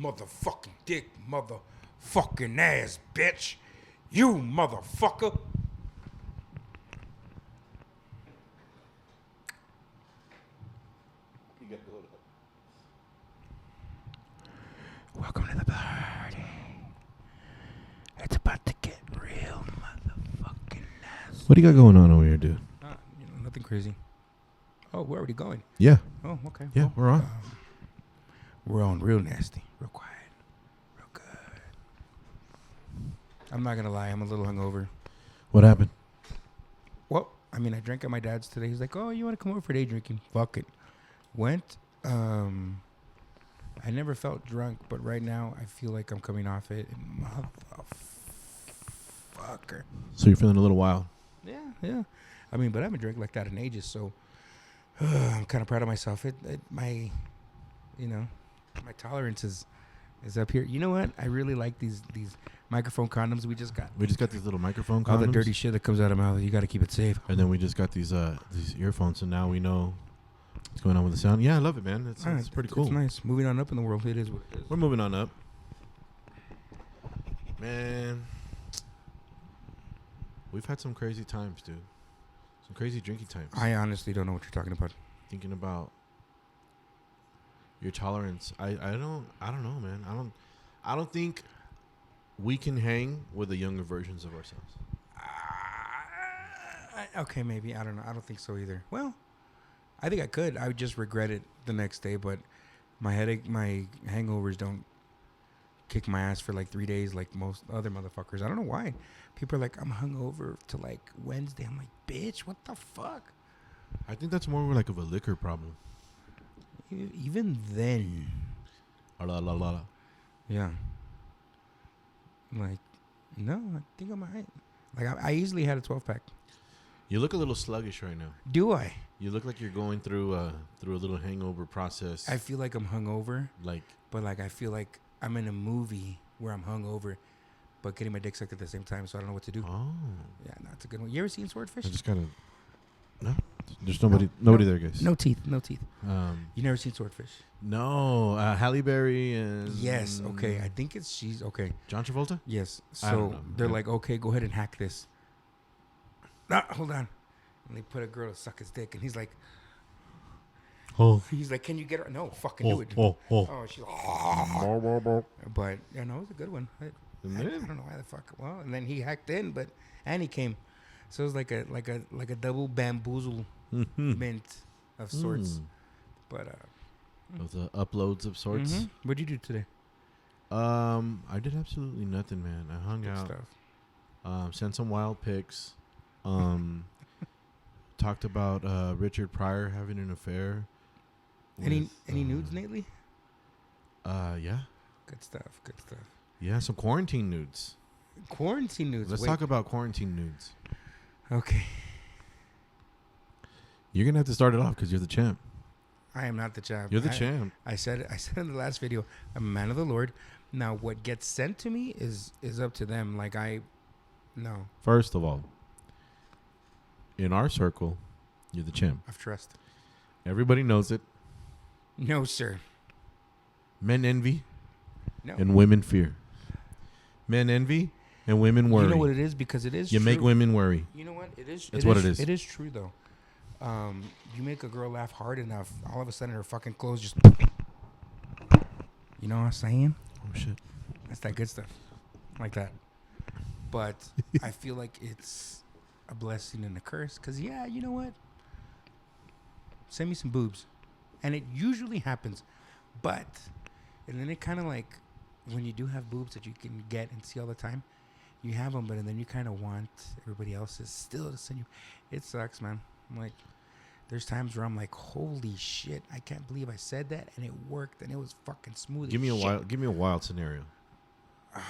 Motherfucking dick, motherfucking ass, bitch. You motherfucker. Welcome to the party. It's about to get real motherfucking nasty. What do you got going on over here, dude? Nothing crazy. Oh, we're already going. Yeah. Oh, okay. Yeah, Well, we're on. We're on real nasty, real quiet, real good. I'm not gonna lie, I'm a little hungover. What happened? Well, I mean, I drank at my dad's today. He's like, "Oh, you want to come over for day drinking?" Fuck it. Went. I never felt drunk, but right now I feel like I'm coming off it. Motherfucker. So you're feeling a little wild. Yeah. I mean, but I haven't drank like that in ages, so I'm kind of proud of myself. My tolerance is up here. You know what? I really like these microphone condoms we just got. We just got these little microphone condoms. All the dirty shit that comes out of my mouth, you got to keep it safe. And then we just got these earphones, so now we know what's going on with the sound. Yeah, I love it, man. It's pretty cool. It's nice. Moving on up in the world, it is what it is. We're moving on up. Man, we've had some crazy times, dude. Some crazy drinking times. I honestly don't know what you're talking about. Thinking about your tolerance. I don't know, man. I don't think we can hang with the younger versions of ourselves. Okay, maybe. I don't know. I don't think so either. Well, I think I could. I would just regret it the next day, but my headache, my hangovers don't kick my ass for like 3 days like most other motherfuckers. I don't know why. People are like, I'm hungover to like Wednesday. I'm like, bitch, what the fuck? I think that's more like of a liquor problem. Even then. Yeah. Like, no, I think I'm alright. Like, I easily had a 12-pack. You look a little sluggish right now. Do I? You look like you're going through a little hangover process. I feel like I'm hungover. But I feel like I'm in a movie where I'm hungover, but getting my dick sucked at the same time, so I don't know what to do. Oh. Yeah, no, it's a good one. You ever seen Swordfish? I just gotta. No, there's nobody there, guys. No teeth. You never seen Swordfish? No, Halle Berry and. Yes. Okay. I think she's okay. John Travolta. Yes. I don't So know. they're like, okay, go ahead and hack this. Hold on. And they put a girl to suck his dick, and he's like, he's like, can you get her? No, fucking do it. Oh, she's but yeah, no, it was a good one. I don't know why the fuck. Well, and then he hacked in, and he came, so it was like a double bamboozle mint of sorts. But of the uploads of sorts. Mm-hmm. What'd you do today? I did absolutely nothing, man. I hung Good out. Stuff. Sent some wild pics. Talked about Richard Pryor having an affair. Any nudes lately? Yeah. Good stuff. Yeah, some quarantine nudes. Quarantine nudes. Let's talk about quarantine nudes. Okay. You're gonna have to start it off because you're the champ. I am not the champ. You're the champ. I said in the last video, I'm a man of the Lord. Now, what gets sent to me is up to them. Like no. First of all, in our circle, you're the champ. Of trust. Everybody knows it. No, sir. Men envy. No. And women fear. Men envy and women worry. You know what it is? Because it is You true. Make women worry. You know what? It is. That's what it is. It is true, though. You make a girl laugh hard enough, all of a sudden her fucking clothes just... You know what I'm saying? Oh, shit. That's that good stuff. Like that. But I feel like it's a blessing and a curse. Because, yeah, you know what? Send me some boobs. And it usually happens. But, and then it kind of like, when you do have boobs that you can get and see all the time, you have them, but then you kind of want everybody else's still to send you. It sucks, man. I'm like, there's times where I'm like, holy shit, I can't believe I said that, and it worked, and it was fucking smooth. Give me a wild scenario. I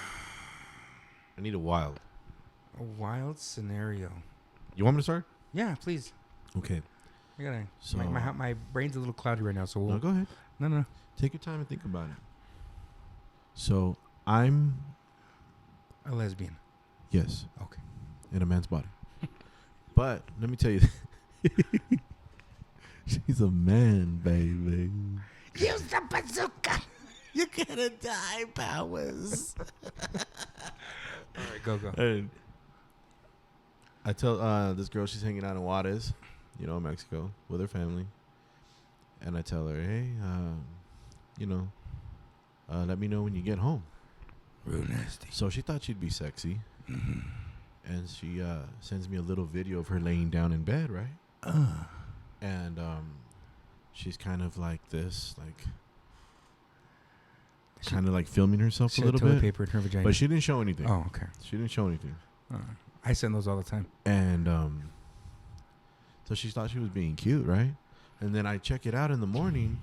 need a wild. A wild scenario. You want me to start? Yeah, please. Okay. I gotta. So my brain's a little cloudy right now, so no, go ahead. No. Take your time and think about it. So I'm a lesbian. Yes. Okay. In a man's body. But let me tell you, she's a man, baby. Use the bazooka. You're gonna die, Powers. All right, go. And I tell this girl she's hanging out in Juarez, Mexico, with her family. And I tell her, hey, let me know when you get home. Real nasty. So she thought she'd be sexy. Mm-hmm. And she sends me a little video of her laying down in bed, right? And she's kind of like this, like kind of like filming herself a little bit. Paper in her vagina. But she didn't show anything. Oh, okay. She didn't show anything. I send those all the time. And so she thought she was being cute, right? And then I check it out in the morning,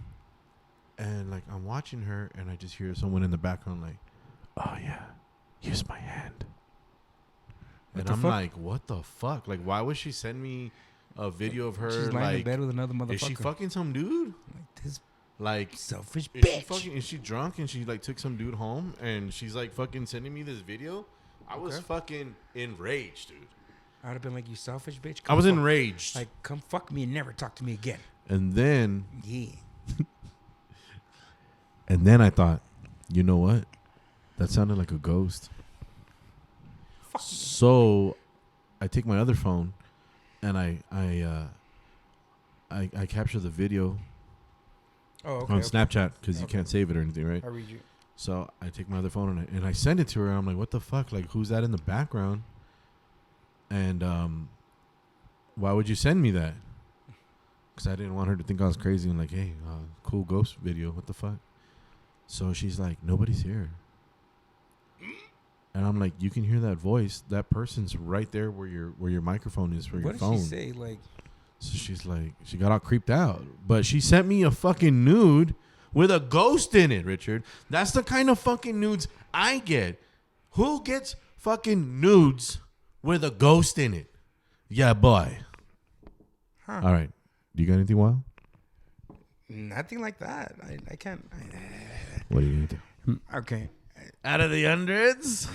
and like I'm watching her, and I just hear someone in the background like, "Oh yeah, use my hand." And I'm like, "What the fuck? Like, why would she send me a video of her? She's lying in bed with another motherfucker. Is she fucking some dude? Like this, like selfish bitch. Is she drunk and she like took some dude home and she's like fucking sending me this video? I was fucking enraged, dude. I would have been like, you selfish bitch. I was enraged. Like, come fuck me and never talk to me again. And then, yeah. And then I thought, you know what? That sounded like a ghost. Fuck. So I take my other phone and I capture the video on Snapchat because you can't save it or anything, right? I'll read you. So I take my other phone and I send it to her. And I'm like, what the fuck? Like, who's that in the background? And why would you send me that? Because I didn't want her to think I was crazy and like, hey, cool ghost video. What the fuck? So she's like, nobody's here. And I'm like, you can hear that voice. That person's right there where your microphone is for your phone. What did she say? Like, so she's like, she got all creeped out. But she sent me a fucking nude with a ghost in it, Richard. That's the kind of fucking nudes I get. Who gets fucking nudes with a ghost in it? Yeah, boy. Huh. All right. Do you got anything wild? Nothing like that. I can't. What do you need to do? Okay. Out of the hundreds?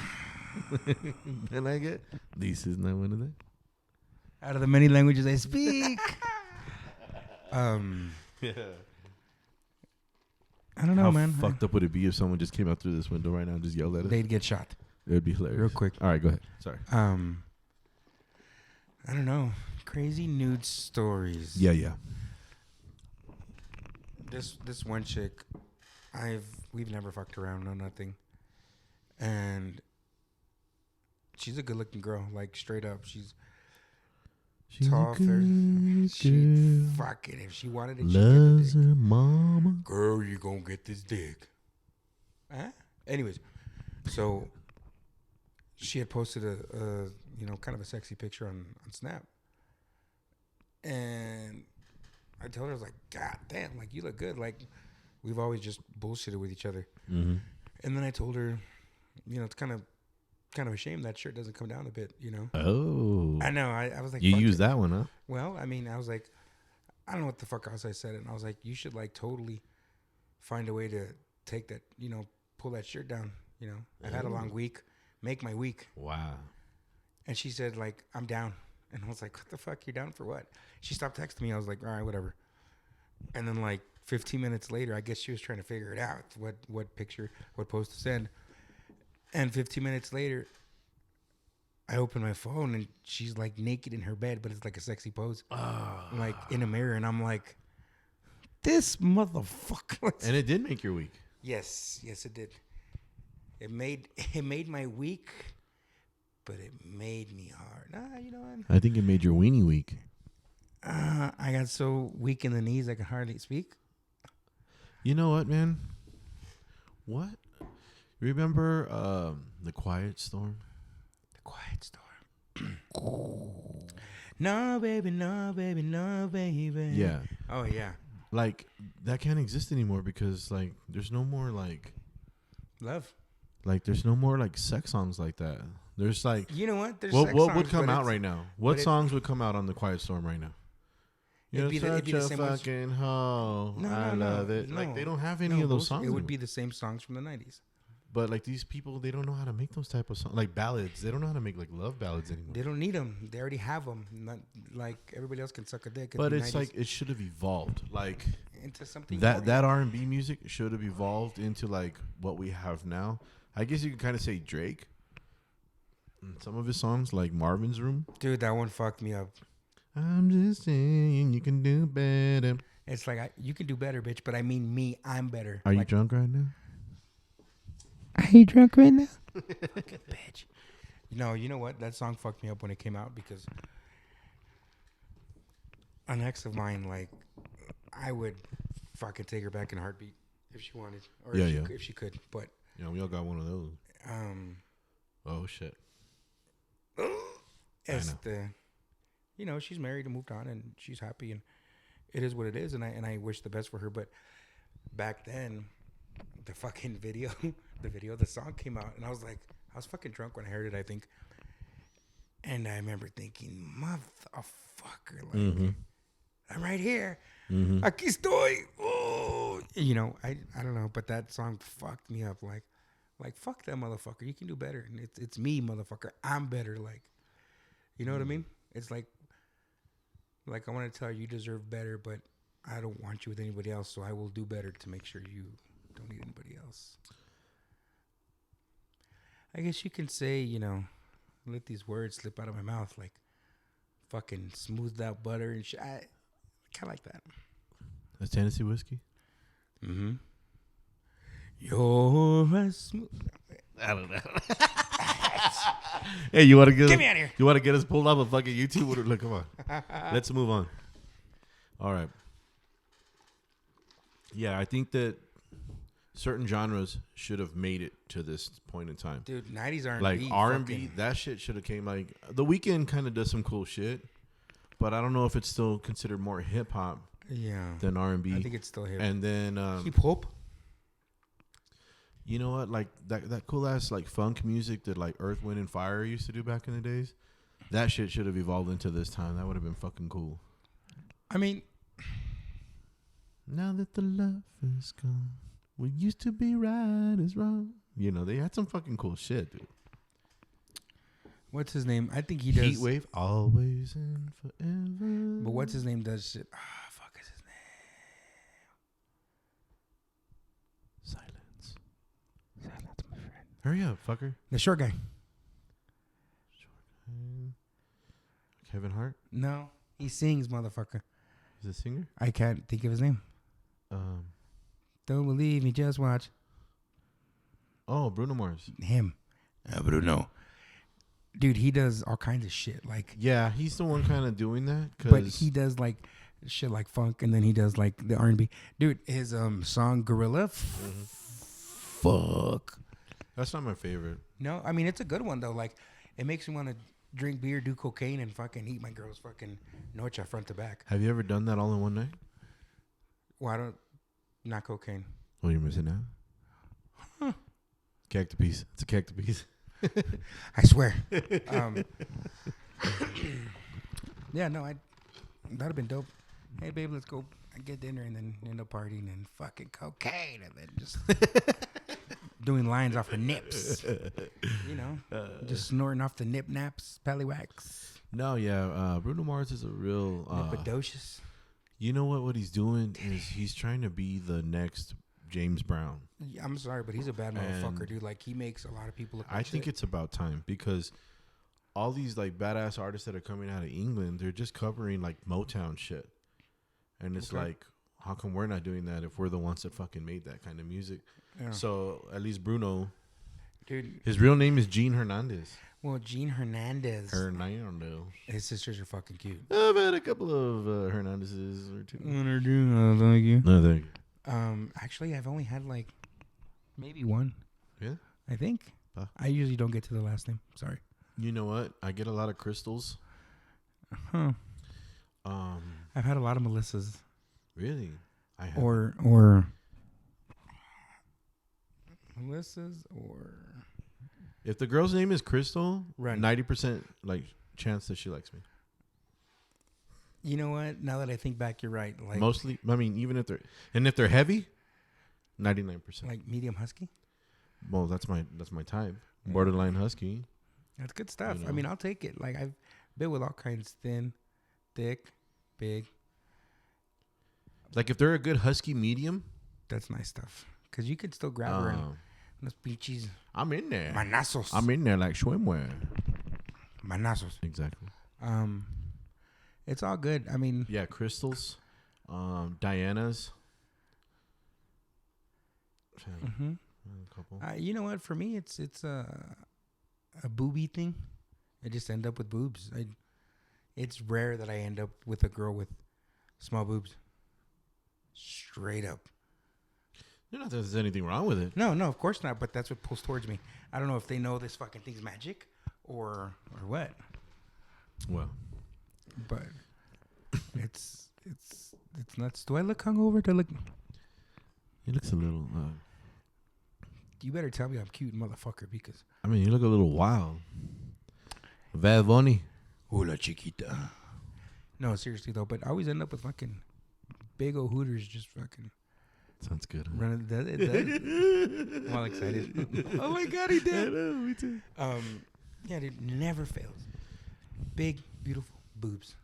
And I get, this is not one of them. Out of the many languages I speak. Yeah. I don't know, How man. fucked up would it be if someone just came out through this window right now and just yelled at us? They'd get shot. It would be hilarious. Real quick. All right, go ahead. Sorry. I don't know. Crazy nude stories. Yeah. This one chick, we've never fucked around, no nothing. And she's a good looking girl, like straight up. She's tall, fair. She fucking, if she wanted it, loves she'd get the her dick. mama. Girl, you gonna get this dick. Huh? Anyways, so she had posted a kind of a sexy picture on Snap. And I told her, I was like, God damn, like, you look good. Like, we've always just bullshitted with each other. Mm-hmm. And then I told her, it's kind of a shame that shirt doesn't come down a bit, Oh. I know. I was like, you used that one, huh? Well, I mean, I was like, I don't know what the fuck else I said. And I was like, you should, like, totally find a way to take that, pull that shirt down, I've had a long week. Make my week. Wow. And she said, like, I'm down. And I was like, what the fuck? You're down for what? She stopped texting me. I was like, all right, whatever. And then like 15 minutes later, I guess she was trying to figure it out, what picture, what post to send. And 15 minutes later, I open my phone and she's like naked in her bed, but it's like a sexy pose. Like in a mirror. And I'm like, this motherfucker. And it did make your week. Yes, it did. It made my week. But it made me hard. Nah, you know what? I think it made your weenie week. I got so weak in the knees I can hardly speak. You know what, man? What? Remember The Quiet Storm? The Quiet Storm. No, baby, no, baby, no, baby. Yeah. Oh, yeah. Like, that can't exist anymore because, like, there's no more, like... Love. Like, there's no more, like, sex songs like that. There's, like... You know what? There's what songs, would come out right now? What songs would come out on The Quiet Storm right now? You're such a fucking hoe. I love it. No, like, they don't have any of those songs. It would be the same songs from the 90s. But like these people, they don't know how to make those type of songs, like ballads. They don't know how to make like love ballads anymore. They don't need them. They already have them. Not like everybody else can suck a dick. But it's like it should have evolved. Like into something that R&B music should have evolved into like what we have now. I guess you can kind of say Drake. Some of his songs, like Marvin's Room. Dude, that one fucked me up. I'm just saying you can do better. It's like, you can do better, bitch, but I mean me, I'm better. Are like, you drunk right now? Are you drunk right now? Fucking bitch. No, you know what? That song fucked me up when it came out because an ex of mine, like, I would fucking take her back in a heartbeat if she wanted. Or if she could. But yeah, we all got one of those. Oh, shit. She's married and moved on and she's happy and it is what it is and I wish the best for her. But back then, the fucking video, the song came out and I was fucking drunk when I heard it, I think. And I remember thinking, motherfucker, like, I'm right here. Aquí estoy. Oh, I don't know, but that song fucked me up. Like fuck that motherfucker. You can do better. And it's me, motherfucker. I'm better. Like, you know what I mean? It's like I want to tell you deserve better, but I don't want you with anybody else, so I will do better to make sure you don't need anybody else. I guess you can say, let these words slip out of my mouth like fucking smoothed out butter and shit. I kind of like that. That's Tennessee whiskey? Mm-hmm. You're a smooth... I don't know. Hey, you want to get me out of here? You want to get us pulled off a fucking YouTube? Look, come on. Let's move on. All right. Yeah, I think that certain genres should have made it to this point in time. Dude, 90s R&B. Like R&B, that shit should have came like... The Weeknd kind of does some cool shit, but I don't know if it's still considered more hip-hop than R&B. I think it's still hip. And then... hip-hop? You know what? Like that cool ass like funk music that like Earth, Wind, and Fire used to do back in the days. That shit should have evolved into this time. That would have been fucking cool. I mean, now that the love is gone, what used to be right is wrong. They had some fucking cool shit, dude. What's his name? I think he does. Heatwave, always and forever. But what's his name does shit? Fuck is his name? Silence, my friend. Hurry up, fucker. The short guy. Kevin Hart? No, he sings, motherfucker. He's a singer? I can't think of his name. Don't believe me, just watch. Oh, Bruno Mars. Him. Bruno. Dude, he does all kinds of shit. Like, yeah, he's the one kind of doing that. But he does like shit like funk, and then he does like the R&B. Dude, his song Gorilla. Fuck. That's not my favorite. No, I mean it's a good one though. Like, it makes me want to drink beer, do cocaine, and fucking eat my girl's fucking noche front to back. Have you ever done that all in one night? Well, not cocaine. Well, you're missing out. Huh. Cactus. It's a cactus. I swear. Yeah, no, that'd have been dope. Hey, babe, let's go get dinner and then end up partying and fucking cocaine and then just doing lines off her nips. Just snorting off the nip naps, pallywax. No, yeah, Bruno Mars is a real nipidocious. You know what he's doing is he's trying to be the next James Brown. I'm sorry, but he's a bad motherfucker, dude. Like, he makes a lot of people look like I think it's about time because all these like badass artists that are coming out of England, they're just covering like Motown shit. And it's like, how come we're not doing that if we're the ones that fucking made that kind of music? Yeah. So at least Bruno, dude, his real name is Gene Hernandez. Well, Gene Hernandez. Hernandez. His sisters are fucking cute. I've had a couple of Hernandezes or two. Thank you. No, thank you. Actually, I've only had like maybe one. Yeah, I think. I usually don't get to the last name. Sorry. You know what? I get a lot of Crystals. Huh. I've had a lot of Melissas. Really? I have. Or Melissas or. If the girl's name is Crystal, right. 90% like chance that she likes me. You know what? Now that I think back, you're right. Like, mostly, I mean, even if they're heavy, 99%. Like medium husky. Well, that's my type. Borderline husky. That's good stuff. You I know? mean, I'll take it. Like I've been with all kinds, thin, thick, big. Like if they're a good husky medium, That's nice stuff. Because you could still grab her in those beaches. I'm in there. Manazos. I'm in there like swimwear. Manazos. Exactly. It's all good. I mean, Yeah, crystals, Diana's. mm-hmm. A couple. You know what? For me, it's a booby thing. I just end up with boobs. It's rare that I end up with a girl with small boobs. Straight up. Not that there's anything wrong with it. No, of course not. But that's what pulls towards me. I don't know if they know this fucking thing's magic or what. Well, but it's nuts. Do I look hungover? Do I look? he looks a little. You better tell me I'm cute, motherfucker, because I mean, you look a little wild. Bad Bunny. Hola, chiquita. No, seriously though. But I always end up with fucking big old hooters, just fucking. Sounds good. Huh? Running. It does. I'm all excited. Oh my god, he did. I know, me too. Yeah, it never fails. Big, beautiful boobs.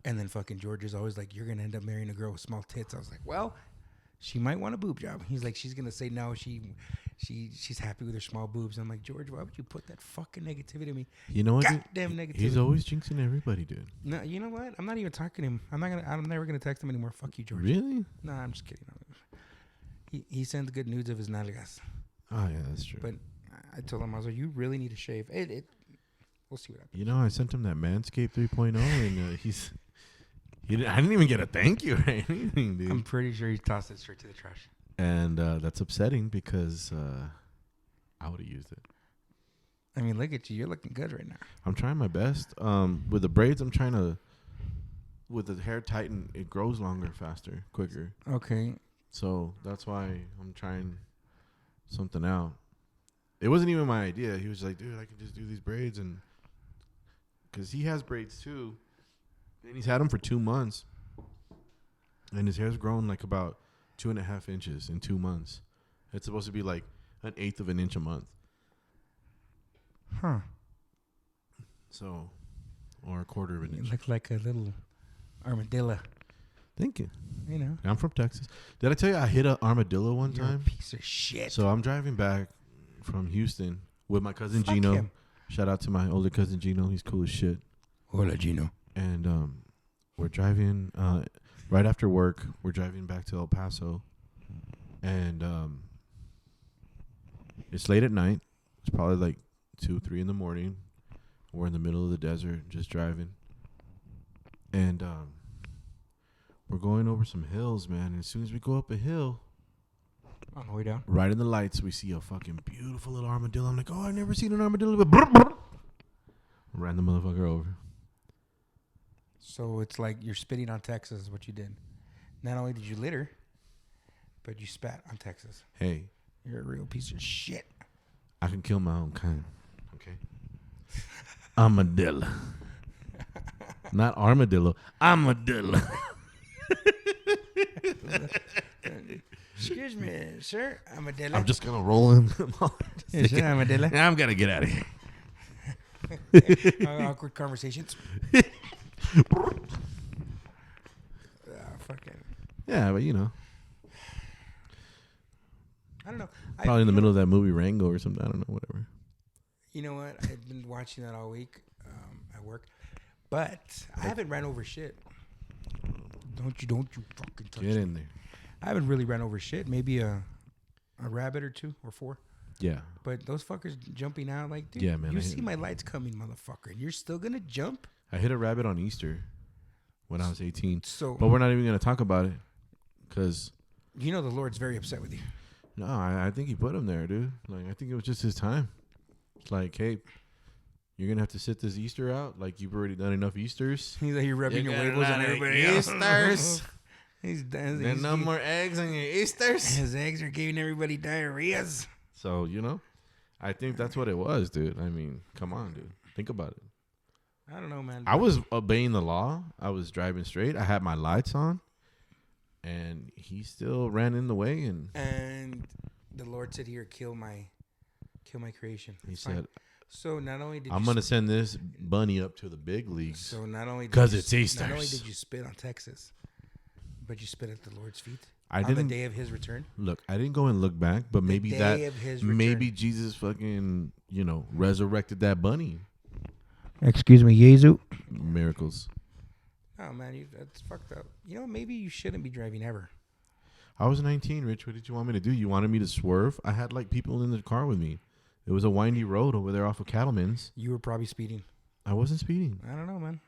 And then fucking George is always like, "You're gonna end up marrying a girl with small tits." I was like, "Well, she might want a boob job." He's like, "She's gonna say no. She's happy with her small boobs." I'm like, "George, why would you put that fucking negativity in me?" You know what? Goddamn negativity. He's always jinxing everybody, dude. No, you know what? I'm not even talking to him. I'm never gonna text him anymore. Fuck you, George. Really? No, I'm just kidding. He sends good nudes of his nalgas. Oh yeah, that's true. But I told him, I was like, "You really need to shave." We'll see what happens. You know, I sent him that Manscaped 3.0, and I didn't even get a thank you or anything, dude. I'm pretty sure he tossed it straight to the trash. And that's upsetting because I would have used it. I mean, look at you. You're looking good right now. I'm trying my best. With the braids, I'm trying to. With the hair tighten, it grows longer, faster, quicker. Okay. So that's why I'm trying something out. It wasn't even my idea. He was like, "Dude, I can just do these braids," and because he has braids too, and he's had them for 2 months, and his hair's grown like about 2.5 inches in 2 months. It's supposed to be like 1/8 of an inch a month. Huh. So, or 1/4 of an You inch. look like a little armadillo. Thank you. You know. I'm from Texas. Did I tell you I hit an armadillo one You're time? a piece of shit. So I'm driving back from Houston with my cousin Fuck Gino. him. Shout out to my older cousin Gino. He's cool as shit. Hola, Gino. And we're driving right after work. We're driving back to El Paso, and it's late at night. It's probably like 2, 3 in the morning. We're in the middle of the desert, just driving, and we're going over some hills, man. And as soon as we go up a hill, On the way down. right in the lights, we see a fucking beautiful little armadillo. I'm like, "Oh, I've never seen an armadillo." But ran the motherfucker over. So it's like you're spitting on Texas is what you did. Not only did you litter, but you spat on Texas. Hey, You're a real piece of shit. I can kill my own kind. Okay. Armadillo. Not armadillo. Armadillo. Excuse me, sir. Armadillo. I'm just going to roll him. Is it armadillo? I'm going to get out of here. Awkward conversations. Fucking. Yeah, but you know. I don't know. Probably in the middle of that movie Rango or something. I don't know, whatever. You know what? I've been watching that all week at work, but I haven't ran over shit. Don't you fucking touch Get me. in there. I haven't really ran over shit. Maybe a rabbit or 2 or 4. Yeah. But those fuckers jumping out like, dude, Yeah, man, you I see hate my lights coming, motherfucker, and you're still gonna jump? I hit a rabbit on Easter when I was 18. So, But we're not even going to talk about it because, you know the Lord's very upset with you. no, I think he put him there, dude. Like, I think it was just his time. It's like, hey, you're going to have to sit this Easter out. Like, you've already done enough Easters. He's like, you're rubbing You your got a huevos lot on of everybody else. Easters. There's No more eggs on your Easters. His eggs are giving everybody diarrheas. So, you know, I think that's what it was, dude. I mean, come on, dude. Think about it. I don't know, man. I was obeying the law. I was driving straight. I had my lights on. And he still ran in the way. And the Lord said, "Here, kill my creation." He It's said, fine. So not only did I'm going to send this bunny up to the big leagues. So not only because it's Easter. Not only did you spit on Texas, but you spit at the Lord's feet on the day of His return. Look, I didn't go and look back, but maybe maybe Jesus fucking resurrected that bunny. Excuse me, Jesus. Miracles. Oh man, that's fucked up. Maybe you shouldn't be driving ever. I was 19, Rich. What did you want me to do? You wanted me to swerve? I had like people in the car with me. It was a windy road over there off of Cattleman's. You were probably speeding. I wasn't speeding. I don't know, man.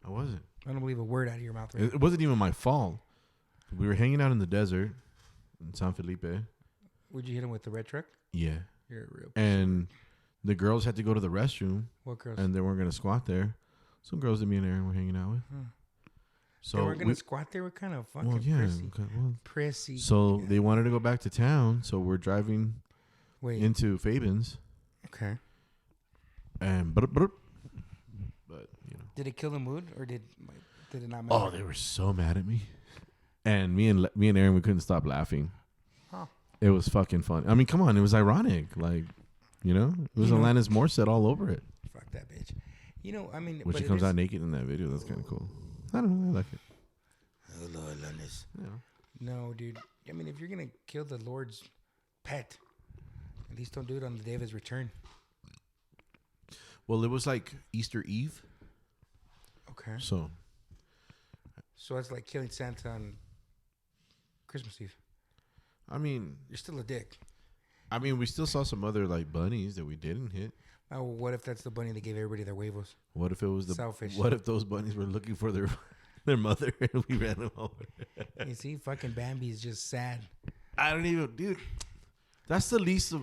I wasn't. I don't believe a word out of your mouth. Right? It wasn't even my fault. We were hanging out in the desert in San Felipe. Would you hit him with the red truck? Yeah. You're a real. And the girls had to go to the restroom. What girls? And they weren't going to squat there. Some girls that me and Aaron were hanging out with. So they weren't going to squat there? What kind of fucking prissy? Prissy. So they wanted to go back to town. So we're driving into Fabin's. Okay. And but did it kill the mood or did it not matter? Oh, they were so mad at me. And me and Aaron, we couldn't stop laughing. Huh. It was fucking fun. I mean, come on, it was ironic. Like, it was Alanis Morissette all over it. Fuck that bitch. When she comes out naked in that video, that's kind of cool. I don't know, I like it. Oh Lord, Alanis. Yeah. No, dude. I mean, if you're gonna kill the Lord's pet, at least don't do it on the day of His return. Well, it was like Easter Eve. Okay. So it's like killing Santa on Christmas Eve. I mean, you're still a dick. I mean, we still saw some other like bunnies that we didn't hit. Oh, what if that's the bunny that gave everybody their huevos? What if it was the selfish? What if those bunnies were looking for their mother and we ran them over? You see, fucking Bambi is just sad. I don't even, dude. That's the least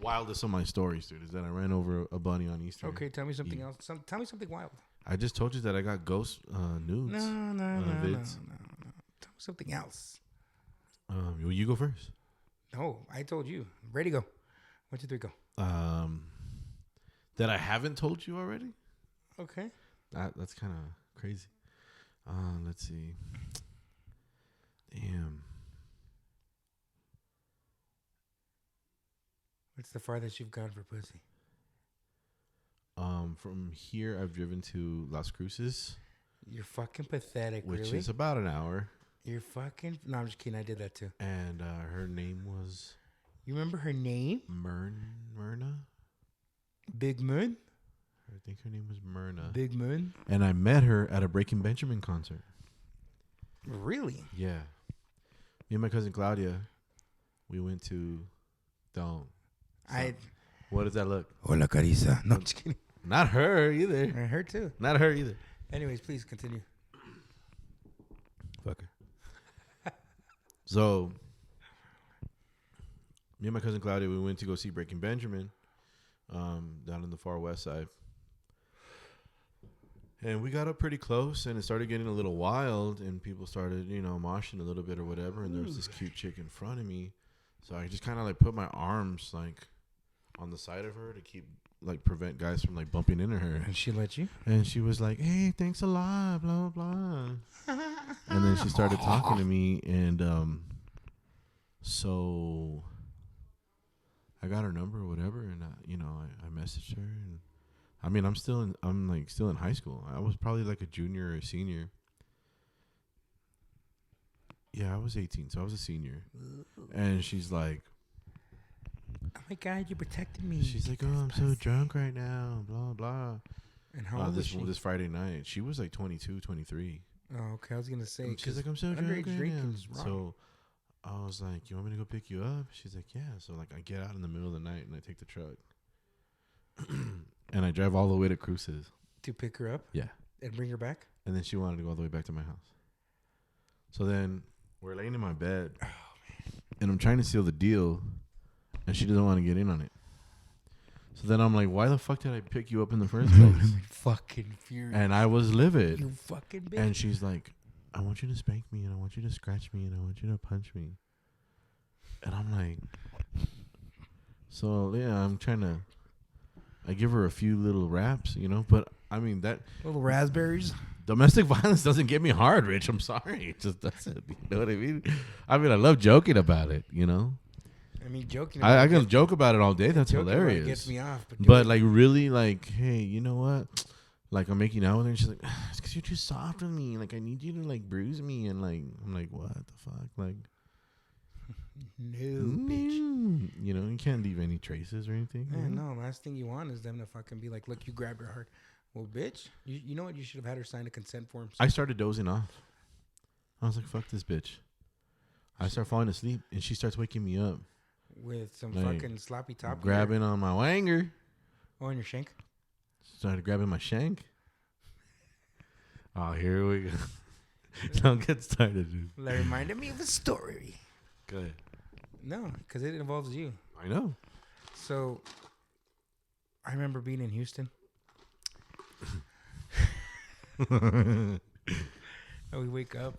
wildest of my stories, dude. Is that I ran over a bunny on Easter. Okay, tell me something else. Tell me something wild. I just told you that I got ghost nudes. No. Tell me something else. Well, you go first. No, I told you. Ready, go. 1, 2, 3, go. That I haven't told you already. Okay. That's kind of crazy. Let's see. Damn. What's the farthest you've gone for pussy? From here, I've driven to Las Cruces. You're fucking pathetic, which really? is about an hour. You're fucking... No, I'm just kidding. I did that, too. And her name was... You remember her name? Myrna? Big Moon? I think her name was Myrna. Big Moon? And I met her at a Breaking Benjamin concert. Really? Yeah. Me and my cousin Claudia, we went to... Don't. What does that look? Hola, Carissa. No, I'm just kidding. Not her either. Her too. Not her either. Anyways, please continue. Fuck her. So, me and my cousin Claudia, we went to go see Breaking Benjamin down in the far west side. And we got up pretty close, and it started getting a little wild, and people started, moshing a little bit or whatever, and there was this cute chick in front of me. So I just kind of, put my arms, on the side of her to keep, prevent guys from, bumping into her. And she let you? And she was like, hey, thanks a lot, blah, blah, blah. And then she started talking to me, and so I got her number or whatever, and, I messaged her. And I mean, I'm still in high school. I was probably, a junior or a senior. Yeah, I was 18, so I was a senior. And she's like... Oh, my God, you protected me. She's like, oh, I'm so drunk right now, blah, blah. And how old was she? This Friday night. She was 22, 23. Oh, okay. I was going to say... She's like, I'm so drunk right now. Wrong. So I was like, you want me to go pick you up? She's like, yeah. So, I get out in the middle of the night, and I take the truck. And I drive all the way to Cruces. To pick her up? Yeah. And bring her back? And then she wanted to go all the way back to my house. So then... We're laying in my bed, and I'm trying to seal the deal, and she doesn't want to get in on it. So then I'm like, why the fuck did I pick you up in the first place? Fucking furious. And I was livid. You fucking bitch. And she's like, I want you to spank me, and I want you to scratch me, and I want you to punch me. And I'm like, so yeah, I'm trying to, I give her a few little raps, but I mean that. Little raspberries. Domestic violence doesn't get me hard, Rich. I'm sorry. It just doesn't. You know what I mean? I love joking about it, I mean, joking. I can joke about it all day. That's hilarious. It gets me off. But like, really, like, hey, you know what? Like, I'm making out with her, and she's like, it's because you're too soft with me. Like, I need you to like bruise me, and like, I'm like, what the fuck? Like, no, bitch. You know, you can't leave any traces or anything. Yeah, no. Last thing you want is them to fucking be like, look, you grabbed her hard. Well, bitch, you know what? You should have had her sign a consent form. I started dozing off. I was like, fuck this bitch. I start falling asleep, and she starts waking me up with some like, fucking sloppy top. Grabbing on my wanger. Oh, on your shank. Started grabbing my shank. Oh, here we go. Don't get started, dude. That reminded me of a story. Go ahead. No, because it involves you. I know. So, I remember being in Houston. And we wake up,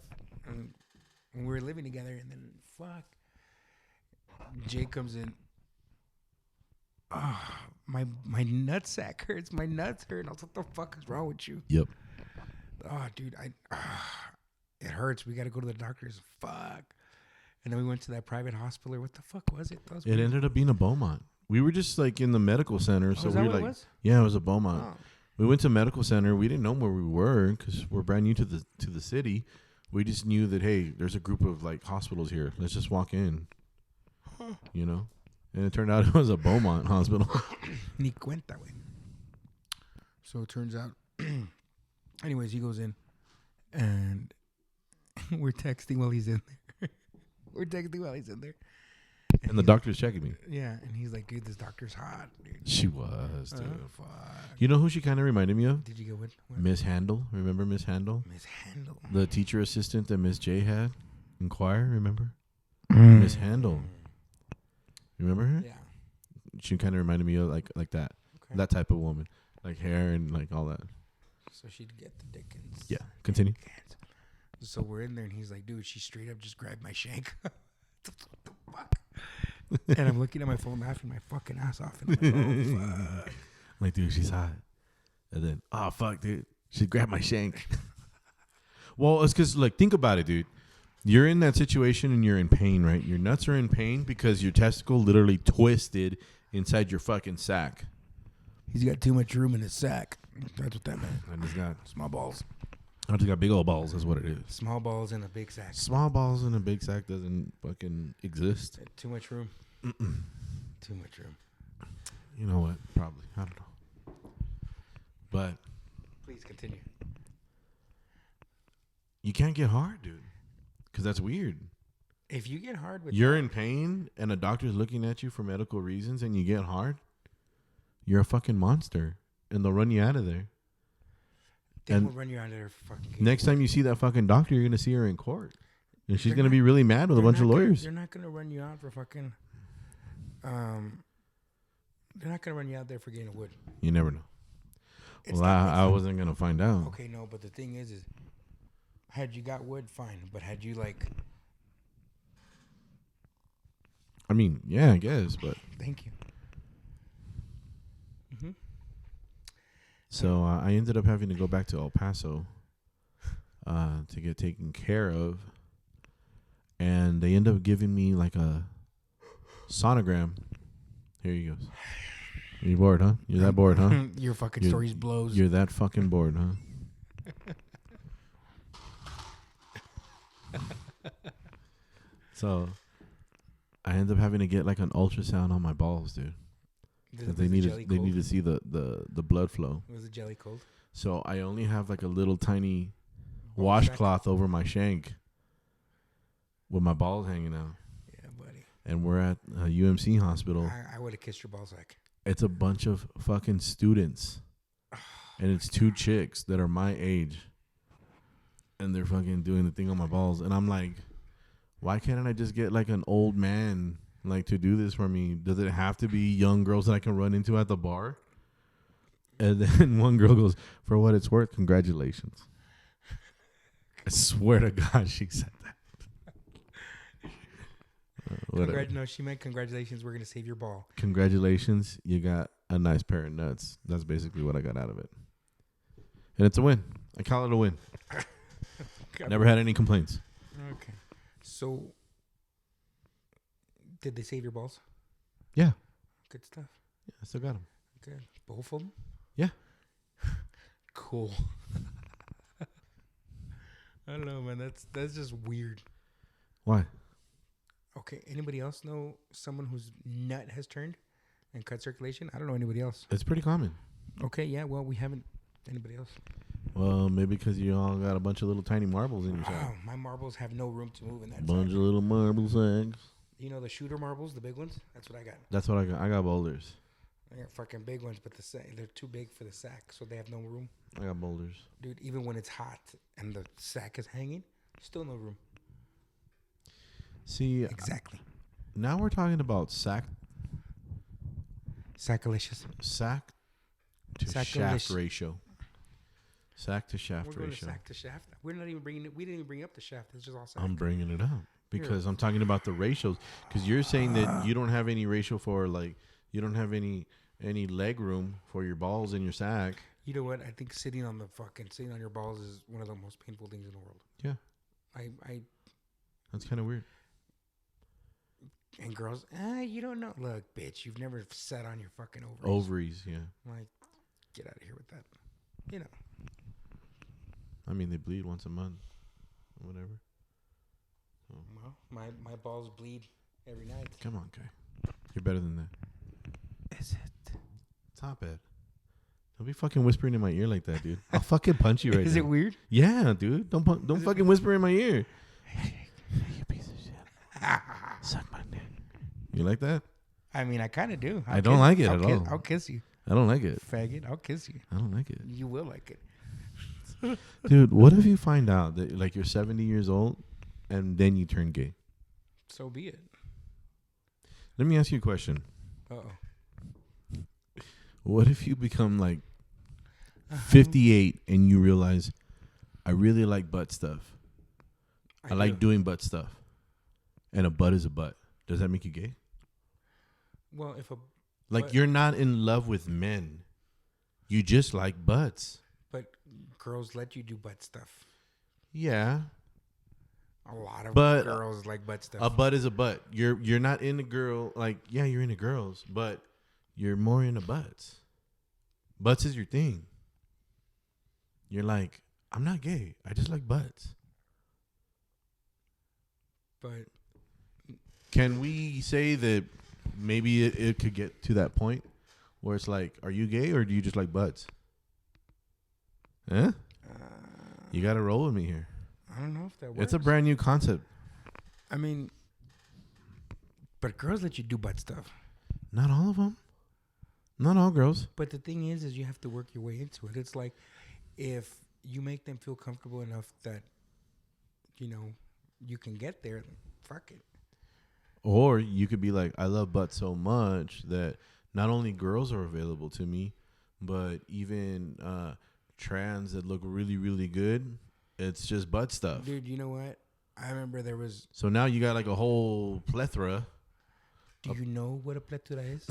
and we were living together, and then, fuck, Jake comes in. My nutsack hurts. My nuts hurt. I was like, what the fuck is wrong with you? Yep. Oh, dude, it hurts. We got to go to the doctors. Fuck. And then we went to that private hospital. What the fuck was it? It ended up being a Beaumont. We were just like in the medical center. So is that we what like, it was? Yeah, it was a Beaumont. Oh. We went to medical center. We didn't know where we were because we're brand new to the city. We just knew that, hey, there's a group of like hospitals here. Let's just walk in. You know? And it turned out it was a Beaumont hospital. Ni cuenta, güey. So it turns out, anyways, he goes in, and we're texting while he's in there. And the doctor's checking me. Yeah, and he's like, dude, this doctor's hot, dude. She was, dude. Fuck. You know who she kind of reminded me of? Did you go with? Miss Handel. Remember Miss Handel? Miss Handel. The teacher assistant that Miss J had in choir, remember? Miss Handel. You remember her? Yeah. She kind of reminded me of like that. Okay. That type of woman. Like hair and like all that. So she'd get the Dickens. Yeah. Continue. So we're in there, and he's like, dude, she straight up just grabbed my shank. What the fuck? And I'm looking at my phone, laughing my fucking ass off. And I'm like, oh, fuck. Like, dude, she's hot. And then, oh, fuck, dude. She grabbed my shank. Well, it's because, like, think about it, dude. You're in that situation and you're in pain, right? Your nuts are in pain because your testicle literally twisted inside your fucking sack. He's got too much room in his sack. That's what that meant. I just got Small balls. I just got big old balls. That's what it is. Small balls in a big sack. Small balls in a big sack doesn't fucking exist. Too much room. Too much room. You know what? Probably. I don't know. But Please continue. you can't get hard, dude. Because that's weird. If you get hard with You're in pain and a doctor's looking at you for medical reasons and you get hard, you're a fucking monster. And they'll run you out of there. They will run you out of there fucking. Next time you see that fucking doctor, you're going to see her in court. And she's going to be really mad with a bunch of lawyers. They're not going to run you out for fucking. They're not going to run you out there for getting a wood. You never know. Well, I wasn't going to find out. Okay, no, but the thing is had you got wood, fine. But had you like. I mean, yeah, I guess, but. Thank you. Mm-hmm. So I ended up having to go back to El Paso to get taken care of. And they ended up giving me like a sonogram. Here you go. You're bored, huh? You're that bored, huh? Your fucking stories blows. You're that fucking bored, huh? So I ended up having to get like an ultrasound on my balls, dude. They need to see the blood flow. Was the jelly cold? So I only have like a little tiny washcloth over my shank with my balls hanging out. Yeah, buddy. And we're at a UMC hospital. I would have kissed your ballsack. It's a bunch of fucking students. And it's two chicks that are my age. And they're fucking doing the thing on my balls. And I'm like, why can't I just get like an old man like to do this for me? Does it have to be young girls that I can run into at the bar? And then one girl goes, for what it's worth, congratulations. I swear to God she said that. No, she meant congratulations. We're going to save your ball. Congratulations. You got a nice pair of nuts. That's basically what I got out of it. And it's a win. I call it a win. Never had any complaints. Okay. So Did they save your balls? Yeah. Good stuff. Yeah, I still got them. Good. Both of them? Yeah. Cool. I don't know, man. That's just weird. Why? Okay. Anybody else know someone whose nut has turned and cut circulation? I don't know anybody else. It's pretty common. Okay. Yeah. Well, we haven't. Anybody else? Well, maybe because you all got a bunch of little tiny marbles in your sack. Oh, my marbles have no room to move in that. Bunch of little marble sacks. You know the shooter marbles, the big ones? That's what I got. That's what I got. I got boulders. I got fucking big ones, but they're too big for the sack, so they have no room. I got boulders. Dude, even when it's hot and the sack is hanging, still no room. See, Exactly. Now we're talking about sack Sackalicious. to shaft ratio. Sack to shaft We're going ratio. to sack to shaft. We're not even bringing it. We didn't even bring up the shaft. It's just all sack. I'm bringing it up because I'm talking about the ratios. Because you're saying that you don't have any ratio for like you don't have any leg room for your balls in your sack. You know what? I think sitting on your balls is one of the most painful things in the world. Yeah. I That's kind of weird. And girls, you don't know. Look, bitch, you've never sat on your fucking ovaries. Ovaries, yeah. Like, get out of here with that. You know. I mean, they bleed once a month, or whatever. So. Well, my balls bleed every night. Come on, Kai. You're better than that. Is it? It's not bad. Don't be fucking whispering in my ear like that, dude. I'll fucking punch you right now. Is it weird? Yeah, dude. Don't fucking whisper in my ear. Hey, you piece of shit. Suck my dick. You like that? I mean, I kind of do. I don't like it at all. I'll kiss you. I don't like it. Faggot, I'll kiss you. I don't like it. You will like it. Dude, what if you find out that like you're 70 years old and then you turn gay? So be it. Let me ask you a question. Uh-oh. What if you become like 58 and you realize I really like butt stuff? I like doing butt stuff. And a butt is a butt. Does that make you gay? Well, if a like you're not in love with men. You just like butts. But girls let you do butt stuff. Yeah. A lot of but girls like butt stuff. A butt is a butt. You're not into girl like yeah, you're into girls, but you're more into butts. Butts is your thing. You're like, I'm not gay. I just like butts. But can we say that maybe it could get to that point where it's like, are you gay or do you just like butts? Huh? You got to roll with me here. I don't know if that works. It's a brand new concept. I mean, but girls let you do butt stuff. Not all of them. Not all girls. But the thing is you have to work your way into it. It's like if you make them feel comfortable enough that, you know, you can get there, fuck it. Or you could be like, I love butts so much that not only girls are available to me, but even trans that look really, really good. It's just butt stuff. Dude, you know what? I remember there was... So now you got like a whole plethora. Do you know what a plethora is?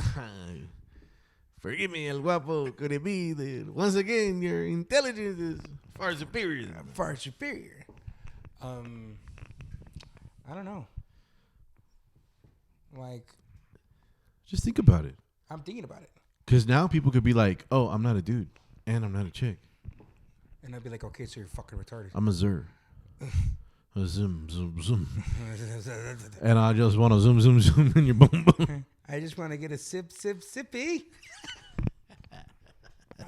Forgive me, El Guapo. Could it be that once again your intelligence is far superior? Far superior. I don't know. Like, just think about it. I'm thinking about it. Because now people could be like, oh, I'm not a dude and I'm not a chick. And I'd be like, okay, so you're fucking retarded. I'm a zer. A zoom, zoom, zoom. And I just want to zoom, zoom, zoom in your boom, boom. I just want to get a sip, sippy. I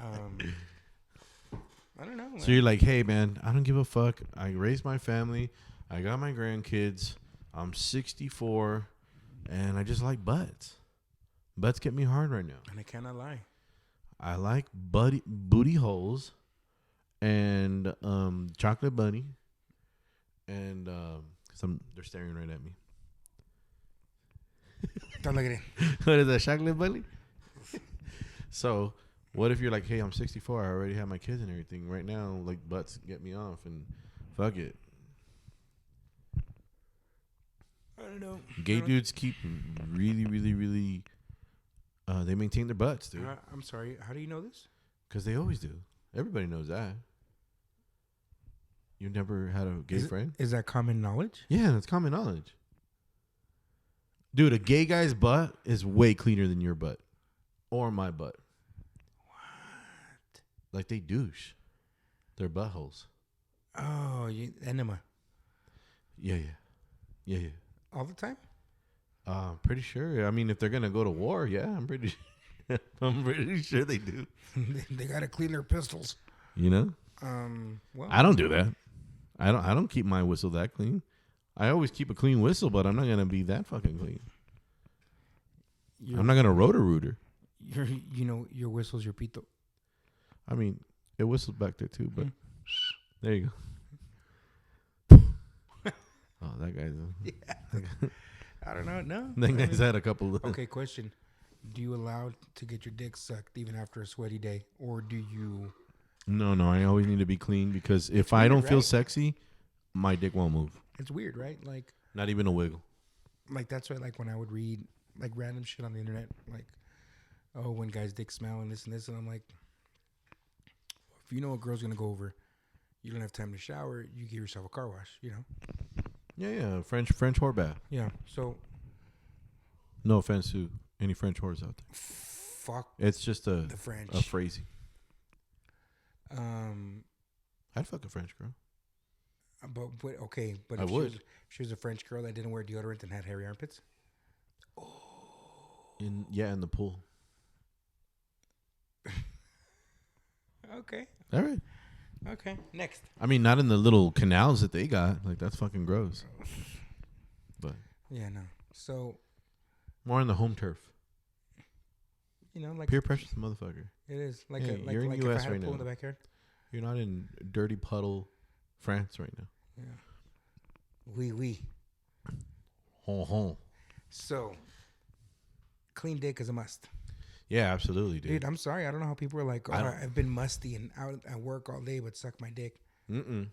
don't know. So you're like, hey, man, I don't give a fuck. I raised my family. I got my grandkids. I'm 64. And I just like butts. Butts get me hard right now. And I cannot lie. I like booty holes and chocolate bunny. And they're staring right at me. Don't look at it. What is that, chocolate bunny? So what if you're like, hey, I'm 64. I already have my kids and everything. Right now, like, butts get me off and fuck it. I don't know. Gay dudes keep really, really, really, they maintain their butts, dude. I'm sorry. How do you know this? Because they always do. Everybody knows that. You never had a gay friend? Is that common knowledge? Yeah, that's common knowledge. Dude, a gay guy's butt is way cleaner than your butt. Or my butt. What? Like they douche. Their buttholes. Oh, enema. Yeah. All the time? Pretty sure. I mean, if they're gonna go to war, yeah, I'm pretty sure they do. They gotta clean their pistols. You know? Well, I don't do that. I don't keep my whistle that clean. I always keep a clean whistle, but I'm not gonna be that fucking clean. I'm not gonna rotor-rooter. Your whistle's your pito. I mean, it whistles back there too, but there you go. Oh, that guy's. Yeah. I don't know. No. That guy's had a couple of. Okay, question. Do you allow to get your dick sucked even after a sweaty day? Or do you... No. I always need to be clean because if I don't feel sexy, my dick won't move. It's weird, right? Like... Not even a wiggle. Like, that's why, like, when I would read, like, random shit on the internet, like, oh, when guys' dicks smell and this, and I'm like, if you know a girl's gonna go over, you don't have time to shower, you give yourself a car wash, you know? Yeah. French whore bath. Yeah, so... No offense to any French whores out there. Fuck It's just the French. a phrasing. I'd fuck a French girl. But I would. If she was a French girl that didn't wear deodorant and had hairy armpits. In the pool. Okay. All right. Okay. Next. I mean, not in the little canals that they got. Like, that's fucking gross. But Yeah, no. So, more on the home turf. like Peer pressure's the motherfucker. it is like Hey, like you're in if US I had right a pool now. in the backyard. You're not in dirty puddle France right now. Yeah. Oui. Ho. So, clean dick is a must. Yeah, absolutely, dude. Dude, I'm sorry. I don't know how people are like, oh, I've been musty and out at work all day, but suck my dick.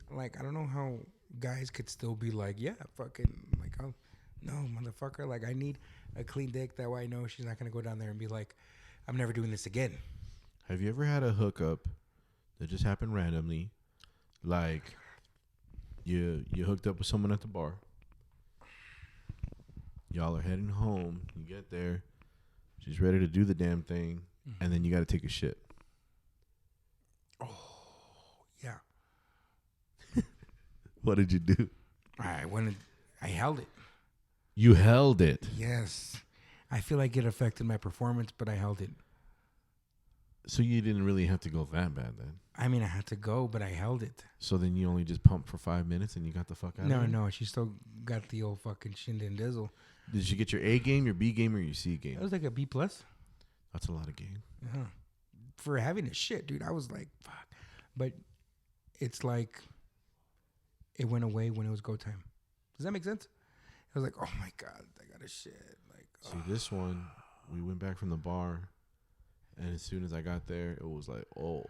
Like, I don't know how guys could still be like, yeah, fucking, like, oh, no, motherfucker. Like, I need a clean dick. That way I know she's not going to go down there and be like, I'm never doing this again. Have you ever had a hookup that just happened randomly? Like, you hooked up with someone at the bar. Y'all are heading home. You get there. She's ready to do the damn thing. And then you got to take a shit. Oh, yeah. What did you do? I held it. You held it. Yes. I feel like it affected my performance, but I held it. So you didn't really have to go that bad then? I mean, I had to go, but I held it. So then you only just pumped for 5 minutes and you got the fuck out of there? No. She still got the old fucking shindig dizzle. Did you get your A game, your B game, or your C game? It was like a B+. That's a lot of game. Uh-huh. For having a shit, dude, I was like, fuck. But it's like it went away when it was go time. Does that make sense? I was like, oh my God, I got a shit. Like, see, this one, we went back from the bar, and as soon as I got there, it was like, oh.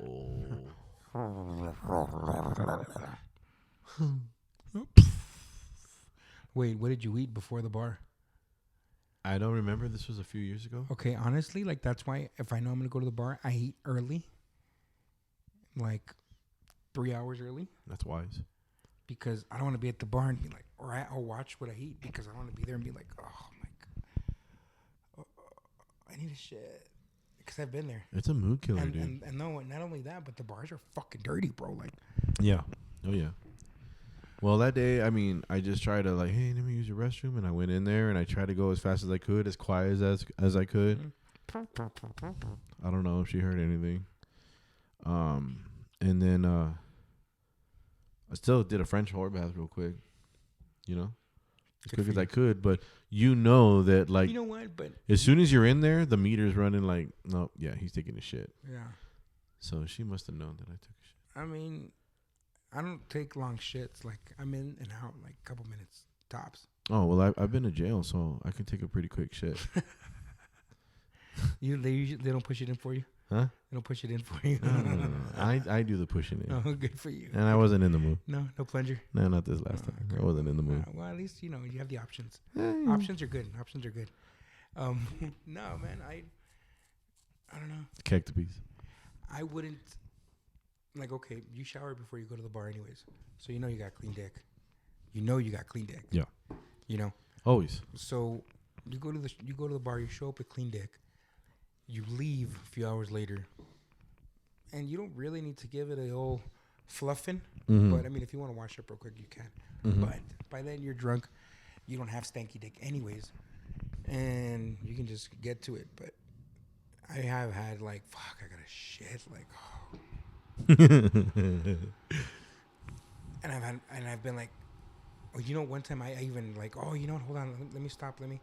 Wait, what did you eat before the bar? I don't remember. This was a few years ago. Okay, honestly, like that's why if I know I'm going to go to the bar, I eat early. Like 3 hours early. That's wise. Because I don't want to be at the bar and be like, or I'll watch what I eat because I don't want to be there and be like, oh my God. I need a shit. Because I've been there. It's a mood killer, dude. And no, not only that, but the bars are fucking dirty, bro. Like, yeah. Oh, yeah. Well, that day, I mean, I just tried to like, hey, let me use your restroom. And I went in there and I tried to go as fast as I could, as quiet as I could. I don't know if she heard anything. And then I still did a French whore bath real quick, you know, as quick as I could. But you know that, like, you know what? But as soon as you're in there, the meter's running like, no, yeah, he's taking a shit. Yeah. So she must have known that I took a shit. I mean, I don't take long shits. Like, I'm in and out like a couple minutes tops. Oh, well, I've been to jail, so I can take a pretty quick shit. They don't push it in for you? Huh? They don't push it in for you? No. I do the pushing in. Oh, good for you. And I wasn't in the mood. No plunger? No, not this last time. Okay. I wasn't in the mood. Well, at least, you have the options. Yeah. Options are good. No, man, I don't know. Cactus. I wouldn't, like, okay, you shower before you go to the bar anyways. So you got clean dick. You got clean dick. Yeah. You know? Always. So You go to the bar. You show up with clean dick. You leave a few hours later, and you don't really need to give it a whole fluffing. Mm-hmm. But I mean, if you want to wash up real quick, you can. Mm-hmm. But by then you're drunk. You don't have stanky dick anyways, and you can just get to it. But I have had like, fuck, I gotta shit, like, oh. and I've been like, oh, you know, one time I even like, oh, you know what? Hold on, let me stop. Let me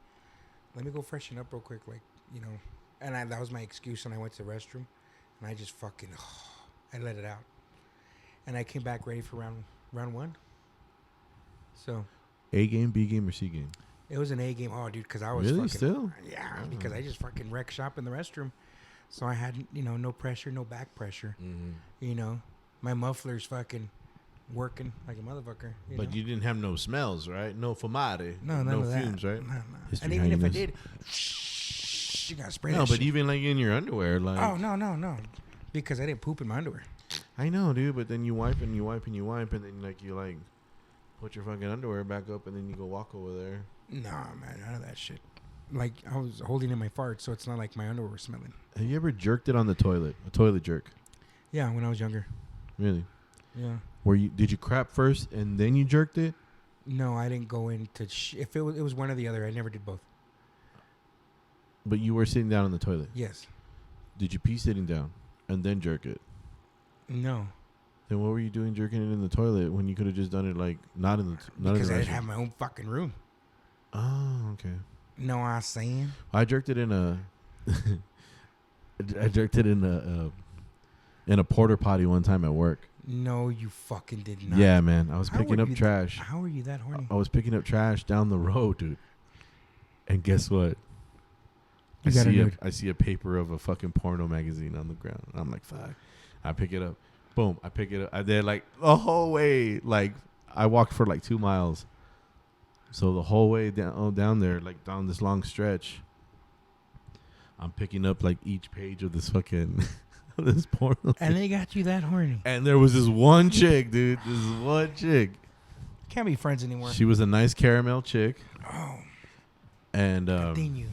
go freshen up real quick, like, you know. And that was my excuse, and I went to the restroom, and I just fucking, I let it out, and I came back ready for round one. So. A game, B game, or C game? It was an A game. Oh, dude, because I was really fucking, still. Yeah, because I just fucking wrecked shop in the restroom, so I had no pressure, no back pressure. Mm-hmm. You know, my muffler's fucking working like a motherfucker. But you didn't have no smells, right? No fumare. No fumes, right? No. History And even if I highness. did, you gotta spray. No, that but shit. even like in your underwear, like. Oh no, because I didn't poop in my underwear. I know, dude. But then you wipe and you wipe and you wipe, and then like you like put your fucking underwear back up, and then you go walk over there. Nah, man, none of that shit. Like, I was holding in my fart, so it's not like my underwear was smelling. Have you ever jerked it on the toilet? A toilet jerk? Yeah, when I was younger. Really? Yeah. Did you crap first and then you jerked it? No, I didn't go into. If it was one or the other, I never did both. But you were sitting down on the toilet. Yes. Did you pee sitting down and then jerk it? No. Then what were you doing jerking it in the toilet when you could have just done it like not in the because in the I didn't restroom? have my own fucking room. Oh, okay. No, I'm saying. I jerked it in a. I jerked it in a porta potty one time at work. No, you fucking did not. Yeah, man. I was picking up trash. How are you that horny? I was picking up trash down the road, dude. And guess what? I see a paper of a fucking porno magazine on the ground. I'm like, fuck. I pick it up. Boom. I pick it up. I did like the whole way. Like I walked for like 2 miles. So the whole way down there, like down this long stretch, I'm picking up like each page of this fucking this porno. And they got you that horny. And there was this one chick, dude. This one chick. Can't be friends anymore. She was a nice caramel chick. Oh. And Continue.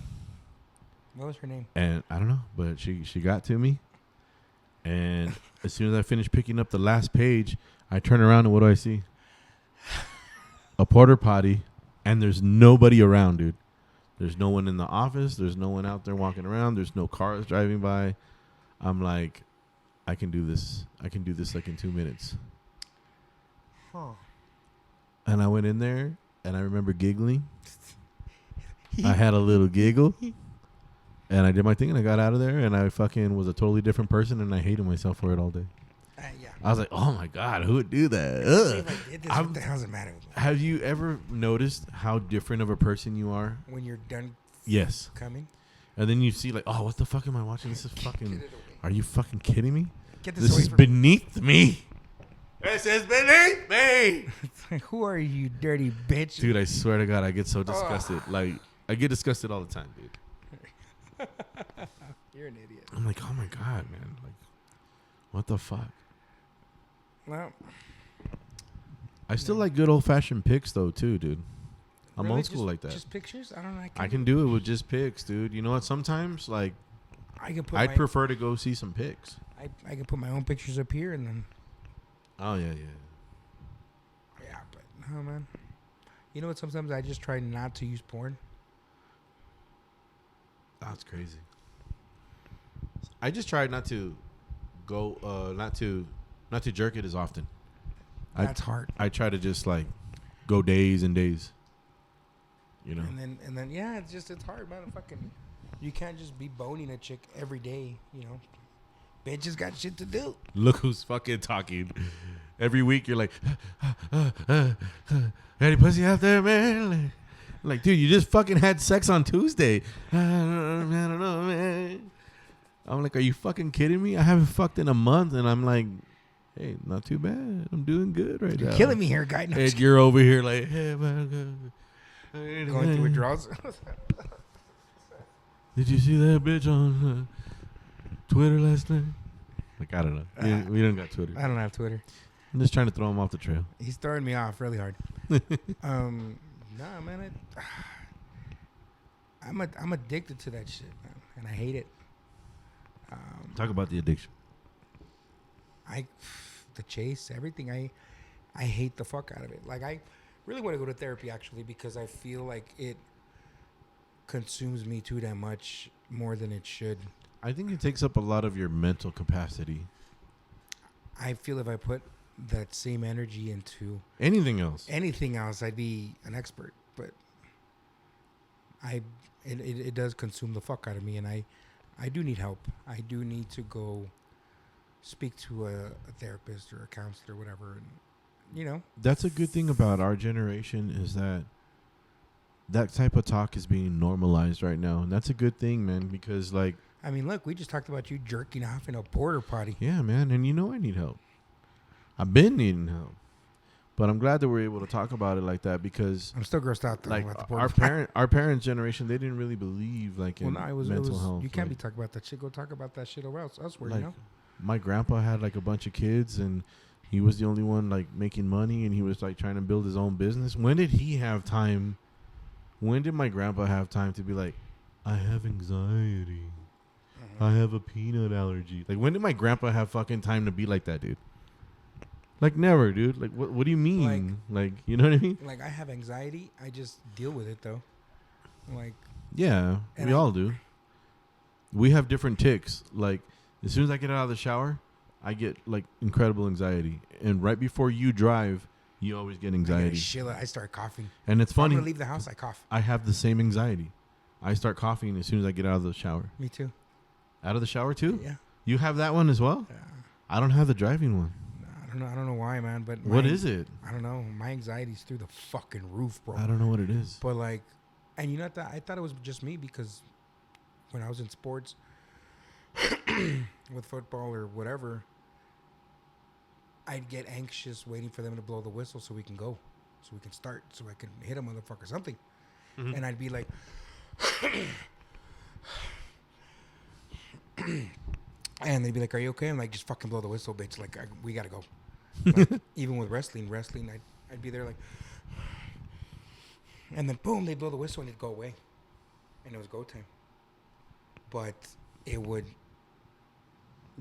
What was her name? And I don't know, but she got to me. And as soon as I finished picking up the last page, I turn around and what do I see? A porta potty, and there's nobody around, dude. There's no one in the office. There's no one out there walking around. There's no cars driving by. I'm like, I can do this. I can do this like in 2 minutes. Huh. And I went in there, and I remember giggling. I had a little giggle. And I did my thing, and I got out of there, and I fucking was a totally different person, and I hated myself for it all day. Yeah. I was like, oh, my God, who would do that? What the hell's the matter with me? Have you ever noticed how different of a person you are? When you're done Yes. coming? And then you see like, oh, what the fuck am I watching? This is fucking, are you fucking kidding me? Get This away is from beneath me. This is beneath me. Who are you, dirty bitch? Dude, I swear to God, I get so disgusted. Like, I get disgusted all the time, dude. You're an idiot. I'm like, oh my God, man. Like, what the fuck? Well, I still like good old fashioned pics though, too, dude. I'm really? old school like that. Just pictures? I don't know. I can do it with just pics, dude. You know what? Sometimes, like, I'd prefer to go see some pics. I can put my own pictures up here and then. Oh, yeah. Yeah, but no, man. You know what? Sometimes I just try not to use porn. That's crazy. I just try not to go, not to jerk it as often. That's hard. I try to just like go days and days. You know. And then yeah, it's hard, man. Fucking, you can't just be boning a chick every day. You know, bitches got shit to do. Look who's fucking talking. Every week you're like, any pussy out there, man? Like, dude, you just fucking had sex on Tuesday. I don't know, man. I'm like, are you fucking kidding me? I haven't fucked in a month, and I'm like, hey, not too bad. I'm doing good right now. You're killing me here, guy. No, And you're over here like, hey, man. going through withdrawals. Did you see that bitch on Twitter last night? Like, I don't know. We don't got Twitter. I don't have Twitter. I'm just trying to throw him off the trail. He's throwing me off really hard. Nah, man. I'm addicted to that shit, man, and I hate it. Talk about the addiction. The chase, everything. I hate the fuck out of it. Like, I really want to go to therapy, actually, because I feel like it consumes me too damn much, more than it should. I think it takes up a lot of your mental capacity. I feel if I put that same energy into anything else, I'd be an expert. But it does consume the fuck out of me, and I do need help. I do need to go speak to a therapist or a counselor or whatever, and that's a good thing about our generation is that type of talk is being normalized right now, and that's a good thing, man, because like, I mean, look, we just talked about you jerking off in a porta potty. Yeah, man, and I need help. I've been needing help, but I'm glad that we're able to talk about it like that, because I'm still grossed out though. Like about the porta potty. our parents' generation, they didn't really believe like in mental health. You can't be talking about that shit. Go talk about that shit elsewhere. Like, my grandpa had like a bunch of kids, and he was the only one like making money, and he was like trying to build his own business. When did he have time? When did my grandpa have time to be like, I have anxiety, I have a peanut allergy? Like, when did my grandpa have fucking time to be like that, dude? Like, never, dude. Like, what do you mean? Like, you know what I mean? Like, I have anxiety. I just deal with it, though. Like, yeah, we all do. We have different tics. Like, as soon as I get out of the shower, I get, like, incredible anxiety. And right before you drive, you always get anxiety. I start coughing. And it's funny. I'm going to leave the house, I cough. I have the same anxiety. I start coughing as soon as I get out of the shower. Me too. Out of the shower, too? Yeah. You have that one as well? Yeah. I don't have the driving one. I don't know why, man. But what is it? I don't know. My anxiety's through the fucking roof, bro. I don't know what it is. But like, and you know what? I thought it was just me, because when I was in sports, with football or whatever, I'd get anxious waiting for them to blow the whistle so we can go, so we can start, so I can hit a motherfucker something, and I'd be like. And they'd be like, "Are you okay?" I'm like, "Just fucking blow the whistle, bitch. Like, we gotta go." Like, even with wrestling, I'd be there like, and then boom, they'd blow the whistle and it'd go away, and it was go time. But it would,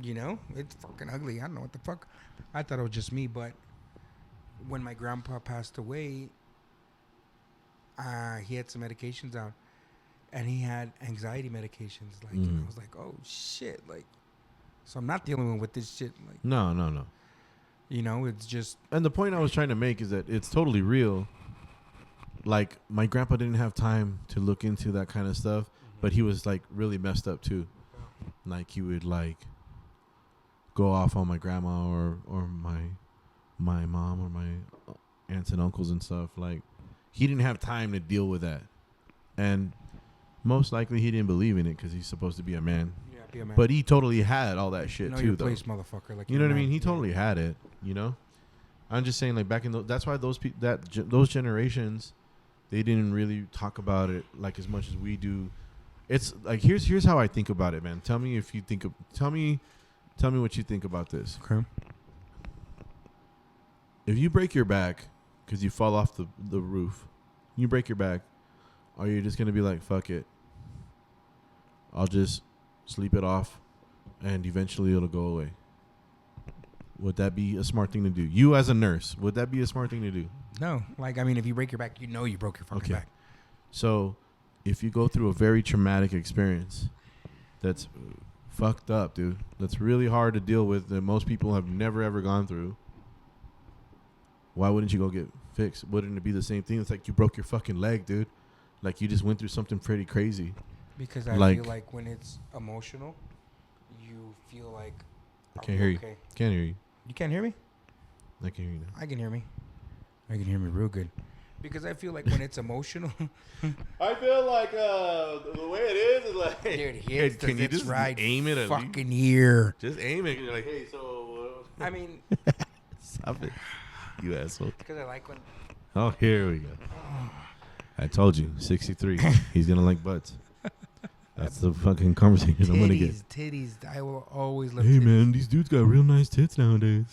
it's fucking ugly. I don't know what the fuck. I thought it was just me, but when my grandpa passed away, he had some medications out, and he had anxiety medications. Like, and I was like, "Oh shit!" Like. So I'm not the only one with this shit. Like, no. It's just. And the point I was trying to make is that it's totally real. Like, my grandpa didn't have time to look into that kind of stuff, but he was like really messed up too. Like, he would like go off on my grandma or my mom or my aunts and uncles and stuff. Like, he didn't have time to deal with that, and most likely he didn't believe in it because he's supposed to be a man. But he totally had all that shit too, though. Place, motherfucker. Like, you know what I mean? He totally had it. I'm just saying, like, back in that's why those those generations, they didn't really talk about it like as much as we do. It's like here's how I think about it, man. Tell me if you think. Tell me what you think about this. Okay. If you break your back because you fall off the roof, you break your back, are you just gonna be like, fuck it? I'll just sleep it off, and eventually it'll go away. Would that be a smart thing to do? You as a nurse, would that be a smart thing to do? No. Like, I mean, if you break your back, you broke your fucking back. So, if you go through a very traumatic experience that's fucked up, dude, that's really hard to deal with, that most people have never, ever gone through, why wouldn't you go get fixed? Wouldn't it be the same thing? It's like you broke your fucking leg, dude. Like, you just went through something pretty crazy. Because I feel like when it's emotional, you feel like... I can't hear you. Okay? Can't hear you. You can't hear me? I can hear you now. I can hear me. I can hear me real good. Because I feel like when it's emotional... I feel like the way it is like... Dude, can you just right aim it at fucking here? Just aim it. You're like, hey, so... I mean... Stop it. You asshole. Because I like when... Oh, here we go. I told you, 63. He's going to like butts. That's the fucking conversation I'm going to get. Titties. I will always love titties. Hey, man, these dudes got real nice tits nowadays.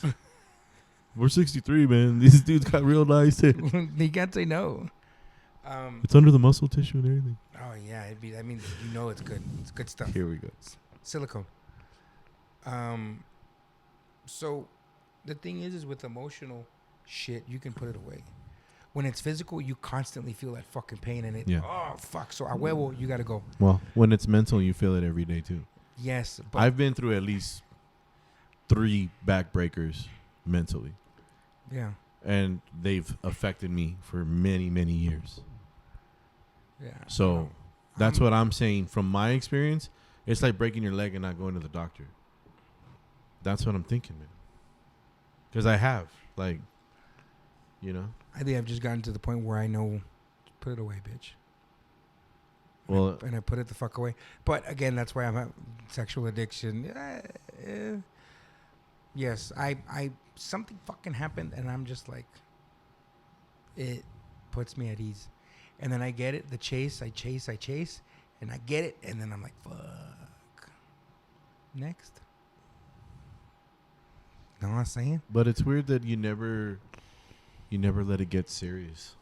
We're 63, man. These dudes got real nice tits. You can't say no. It's under the muscle tissue and everything. Oh, yeah, it'd be. That means you know it's good. It's good stuff. Here we go. Silicone. So the thing is with emotional shit, you can put it away. When it's physical, you constantly feel that fucking pain and it. Yeah. Oh fuck! So a huevo, you gotta go. Well, when it's mental, you feel it every day too. Yes, but I've been through at least 3 backbreakers mentally, yeah, and they've affected me for many, many years. yeah. So that's what I'm saying. From my experience, it's like breaking your leg and not going to the doctor. That's what I'm thinking, man. Because I have, like, you know. I think I've just gotten to the point where I know, put it away, bitch. Well, And I put it the fuck away. But again, that's why I'm at sexual addiction. Yes, I something fucking happened, and I'm just like, it puts me at ease. And then I get it, I chase, and I get it, and then I'm like, fuck. Next. Know what I'm saying? but it's weird that you never let it get serious.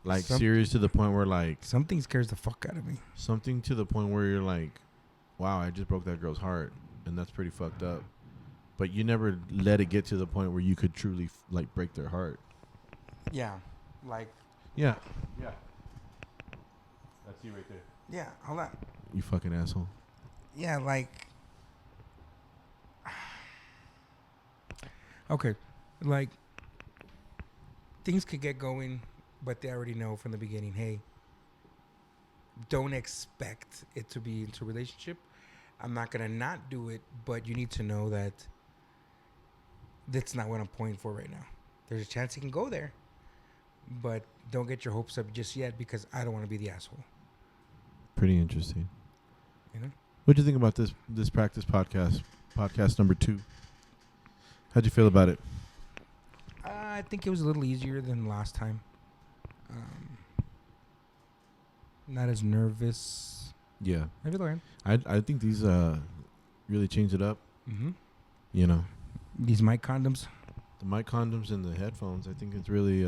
Like, serious to the point where, like, Something scares the fuck out of me. something to the point where you're like, wow, I just broke that girl's heart, and that's pretty fucked up. But you never let it get to the point where you could truly, like, break their heart. Yeah. Like. Yeah. Yeah. That's you right there. Yeah, hold on. You fucking asshole. Yeah, like. Okay. Like. Things could get going, but they already know from the beginning, hey, don't expect it to be into a relationship. I'm not going to not do it, but you need to know that that's not what I'm pointing for right now. There's a chance it can go there, but don't get your hopes up just yet because I don't want to be the asshole. Pretty interesting. You know? What do you think about this practice podcast number 2? How'd you feel about it? I think it was a little easier than last time. Not as nervous. Yeah. Maybe learn. I think these really changed it up. Mm-hmm. You know, These mic condoms. the mic condoms and the headphones. I think it's really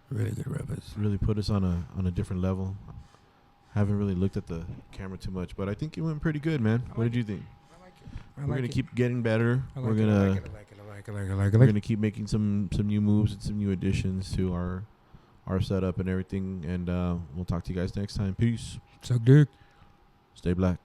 Really good rubbers. really put us on a different level. Haven't really looked at the camera too much, but I think it went pretty good, man. What did you think? I like it. We're gonna keep getting better. I We're gonna like we're gonna keep making some new moves and some new additions to our setup and everything. And we'll talk to you guys next time. Peace. Suck dick. Stay black.